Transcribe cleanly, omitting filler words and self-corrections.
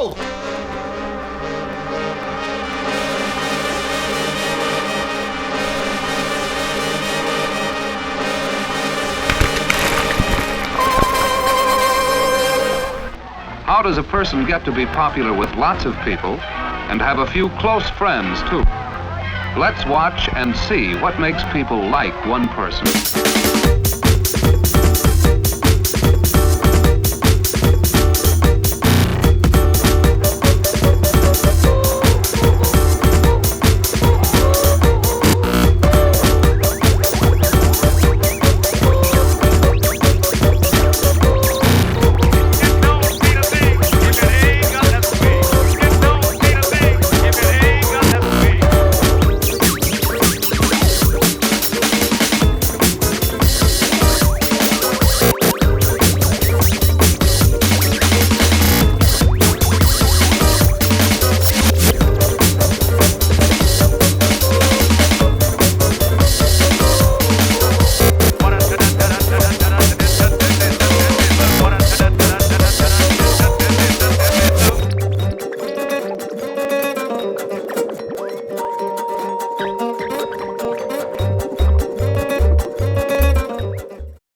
Go! How does a person get to be popular with lots of people and have a few close friends too? Let's watch and see what makes people like one person.